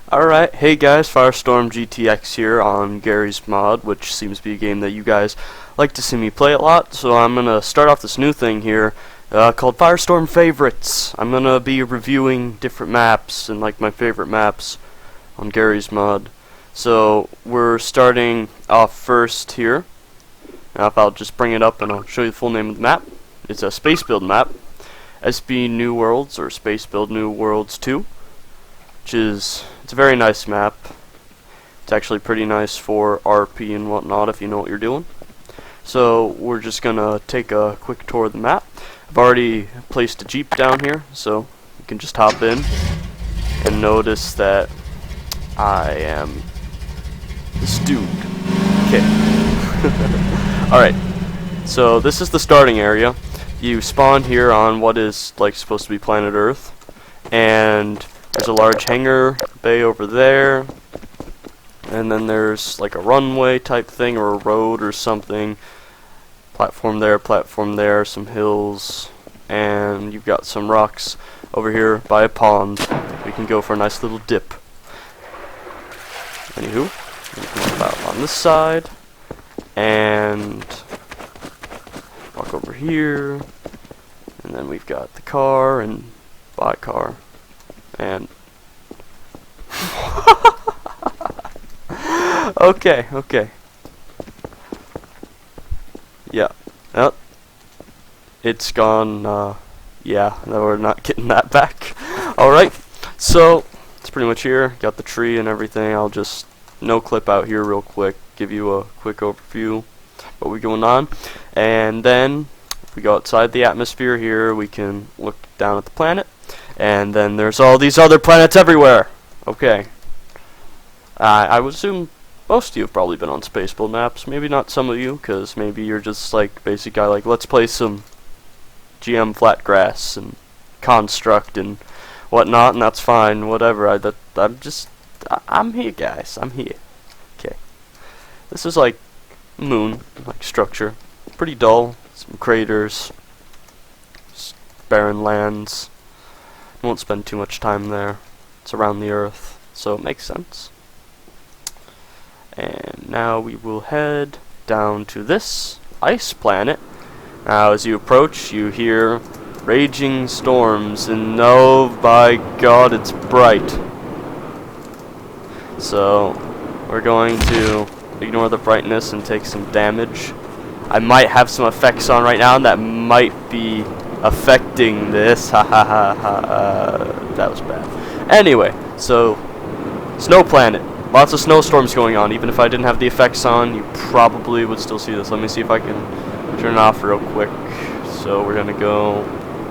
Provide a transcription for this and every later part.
Alright, hey guys, Firestorm GTX here on Garry's mod, which seems to be a game that you guys like to see me play a lot, so I'm gonna start off this new thing here called Firestorm Favorites. I'm gonna be reviewing different maps and like my favorite maps on Garry's mod. So we're starting off first here. Now if I'll just bring it up and I'll show you the full name of the map. It's a space build map, SB New Worlds or Space Build New Worlds 2. It's a very nice map. It's actually pretty nice for RP and whatnot if you know what you're doing. So we're just gonna take a quick tour of the map. I've already placed a Jeep down here, so you can just hop in and notice that I am this dude. Okay. Alright, so this is the starting area. You spawn here on what is like supposed to be planet Earth, and there's a large hangar bay over there, and then there's like a runway type thing or a road or something. Platform there, some hills, and you've got some rocks over here by a pond. We can go for a nice little dip. Anywho, we can come out on this side and walk over here, and then we've got the car and bot car. And okay. Yeah. Yep. It's gone. Yeah, no, we're not getting that back. Alright. So, it's pretty much here. Got the tree and everything. I'll just no clip out here real quick. Give you a quick overview of what we're going on. And then, if we go outside the atmosphere here, we can look down at the planet. And then there's all these other planets everywhere. Okay. I would assume most of you have probably been on space build maps. Maybe not some of you, because maybe you're just like basic guy like, let's play some GM flat grass and construct and whatnot, and that's fine, whatever. I'm here, guys. I'm here. Okay. This is like moon, like structure. Pretty dull. Some craters. Just barren lands. Won't spend too much time there. It's around the Earth, so it makes sense. And now we will head down to this ice planet. Now as you approach, you hear raging storms, and oh by God, it's bright. So we're going to ignore the brightness and take some damage. I might have some effects on right now that might be affecting this. Ha ha ha ha. That was bad. Anyway, so snow planet. Lots of snowstorms going on. Even if I didn't have the effects on, you probably would still see this. Let me see if I can turn it off real quick. So we're gonna go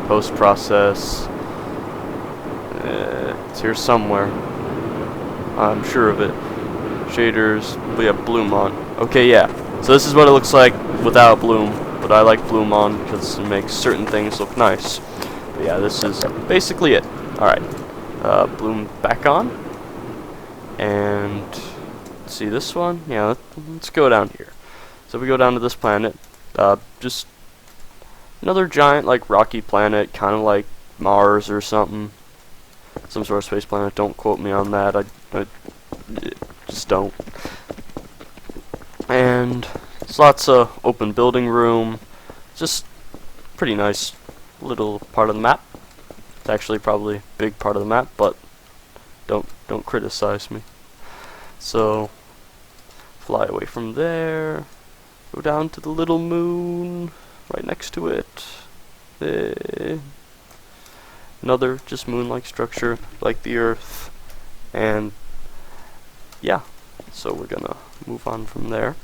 post process. It's here somewhere. I'm sure of it. Shaders. We have bloom on. Okay, yeah. So this is what it looks like without bloom. But I like bloom on because it makes certain things look nice. But yeah, this is basically it. Alright. Bloom back on. And see this one? Yeah, let's go down here. So we go down to this planet. Just another giant, like, rocky planet, kind of like Mars or something. Some sort of space planet. Don't quote me on that. I just don't. And there's lots of open building room. Just pretty nice little part of the map. It's actually probably a big part of the map, but don't criticize me. So fly away from there. Go down to the little moon right next to it. Another just moon-like structure like the Earth. And yeah, so we're gonna move on from there.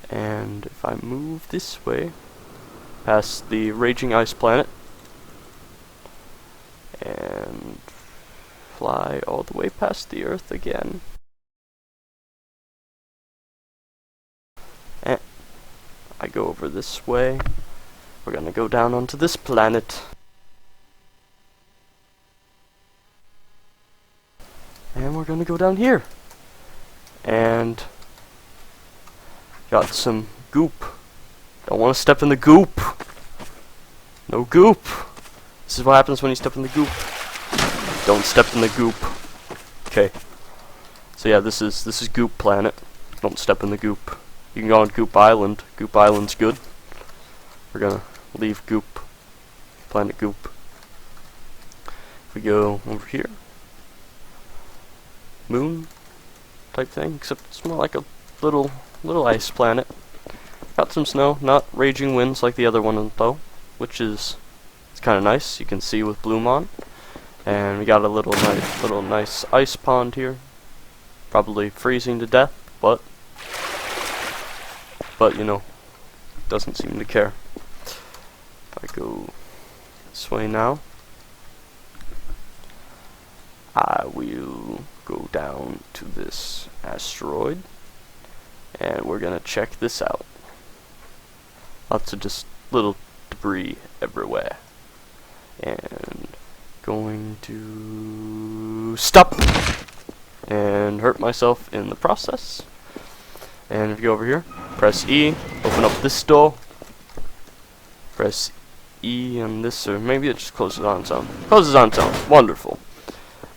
And if I move this way, past the raging ice planet, and fly all the way past the Earth again, and I go over this way, we're gonna go down onto this planet. And we're gonna go down here. And got some goop. Don't want to step in the goop. No goop. This is what happens when you step in the goop. Don't step in the goop. Okay. So yeah, this is Goop Planet. Don't step in the goop. You can go on Goop Island. Goop Island's good. We're gonna leave Goop. Planet Goop. If we go over here. Moon type thing, except it's more like a little ice planet. Got some snow, not raging winds like the other one though, which is kind of nice. You can see with bloom on, and we got a little nice ice pond here. Probably freezing to death, but you know, doesn't seem to care. If I go this way now, I will go down to this asteroid, and we're gonna check this out. Lots of just little debris everywhere. And going to stop and hurt myself in the process. And if you go over here, press E, open up this door, press E on this, or maybe it just closes on its own. Closes on its own. Wonderful.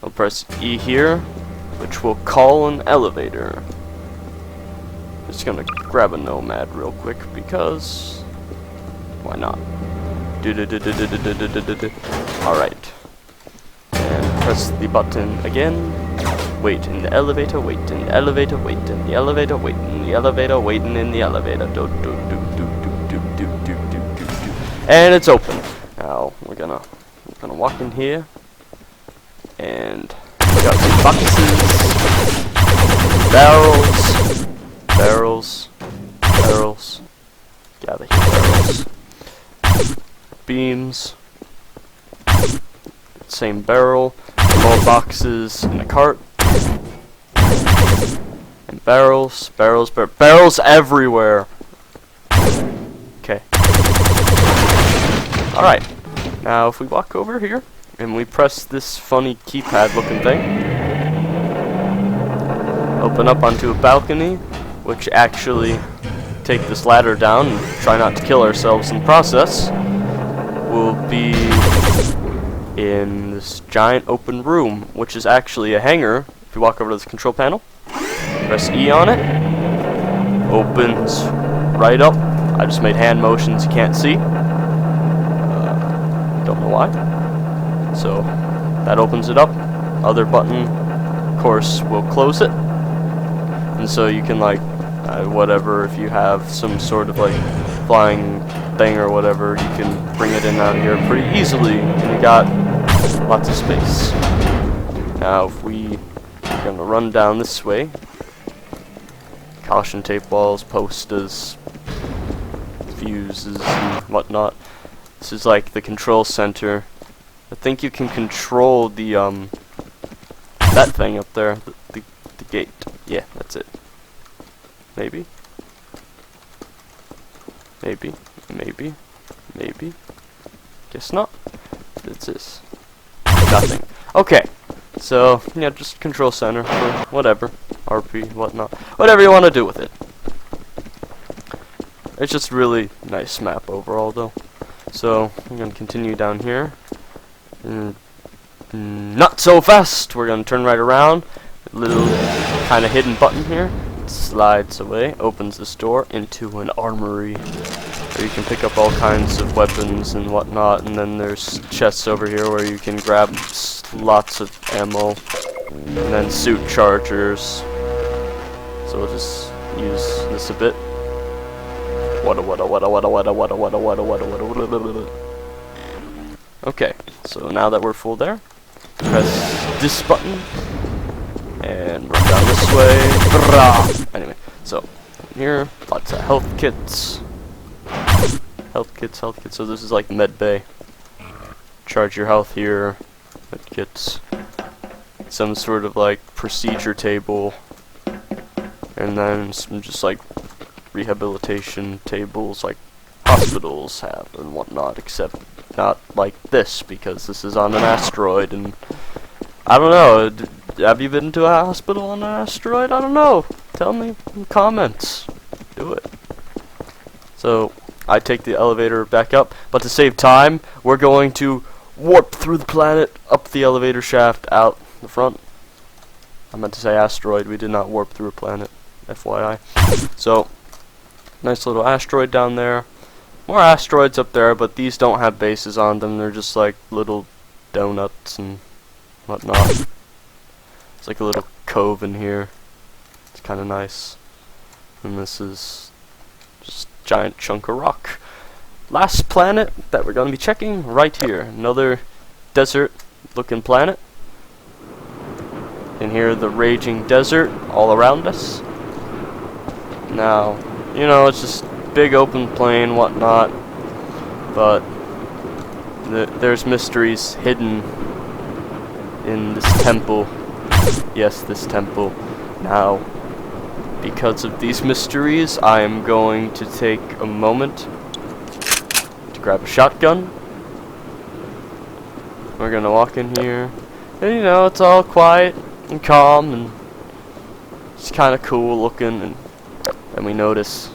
I'll press E here, which will call an elevator. Just gonna grab a nomad real quick because why not? Alright. And press the button again. Wait in the elevator, wait in the elevator, wait in the elevator, wait in the elevator, waiting in the elevator. And it's open. Now we're gonna walk in here, and we got some boxes, barrels. Get out of here, barrels. Beams. Same barrel. More boxes in a cart. And barrels everywhere. Okay. Alright. Now if we walk over here and we press this funny keypad looking thing, open up onto a balcony, which actually take this ladder down and try not to kill ourselves in the process. We'll be in this giant open room, which is actually a hangar. If you walk over to the control panel, press E on it, opens right up. I just made hand motions you can't see. Don't know why. So that opens it up. Other button, of course, will close it. And so you can whatever, if you have some sort of flying thing or whatever, you can bring it in out here pretty easily, and you got lots of space. Now if we're gonna run down this way, caution tape walls, posters, fuses and whatnot. This is like the control center. I think you can control the that thing up there, the gate. Yeah, that's it. Maybe. Guess not. What's this? Nothing. Okay. So, yeah, just control center for whatever. RP, whatnot. Whatever you want to do with it. It's just really nice map overall, though. So, I'm going to continue down here. Not so fast! We're going to turn right around. A little kind of hidden button here. It slides away, opens this door into an armory, where you can pick up all kinds of weapons and whatnot, and then there's chests over here where you can grab lots of ammo, and then suit chargers. So we'll just use this a bit. Okay, so now that we're full there, press this button, and run down this way. Anyway, so here, lots of health kits. Health kits. So this is like med bay. Charge your health here. Med kits. Some sort of procedure table. And then some just rehabilitation tables like hospitals have and whatnot, except not like this, because this is on an asteroid, and I don't know, have you been to a hospital on an asteroid? I don't know. Tell me in the comments. Do it. So I take the elevator back up, but to save time, we're going to warp through the planet, up the elevator shaft, out the front. I meant to say asteroid, we did not warp through a planet, FYI. So, nice little asteroid down there. More asteroids up there, but these don't have bases on them, they're just like little donuts and whatnot. It's like a little cove in here. It's kind of nice. And this is just a giant chunk of rock. Last planet that we're going to be checking right here. Another desert looking planet. You can hear the raging desert all around us. Now, you know, it's just big open plain, whatnot. But there's mysteries hidden in this temple. Yes, this temple. Now, because of these mysteries, I am going to take a moment to grab a shotgun. We're gonna walk in here, and you know, it's all quiet and calm, and it's kind of cool looking, and then we notice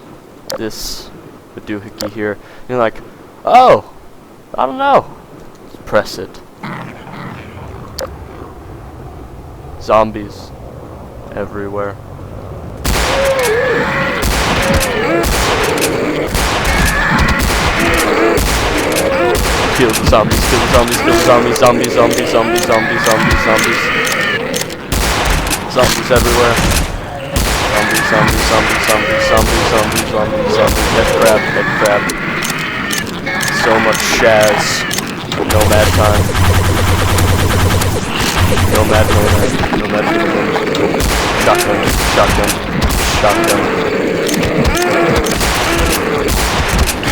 this doohickey here, and you're like, oh, I don't know. Let's press it. Zombies everywhere. Kill the zombies, kill the zombies, kill the zombies, zombies, zombies, zombies, zombies, zombies, zombies. Zombies everywhere. Zombies, zombies, zombies, zombies, zombies, zombies, zombies, zombies. Head crab, head crab. So much shaz. Nomad time. Nomad, nomad, nomad, nomad. Shotgun, shotgun, shotgun.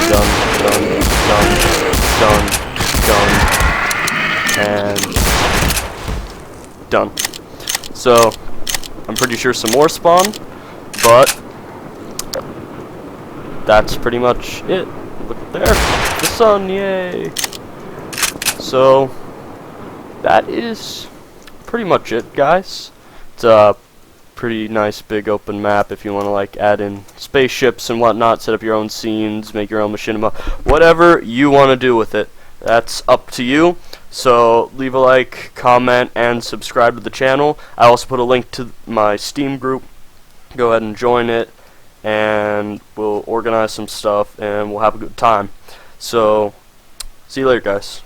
Done, done, done, done, and done. So, I'm pretty sure some more spawn, but that's pretty much it. Look there, the sun, yay! So, that is pretty much it, guys. It's a pretty nice big open map if you want to like add in spaceships and whatnot, set up your own scenes, make your own machinima, whatever you want to do with it. That's up to you. So leave a like, comment, and subscribe to the channel. I also put a link to my Steam group. Go ahead and join it, and we'll organize some stuff and we'll have a good time. So see you later, guys.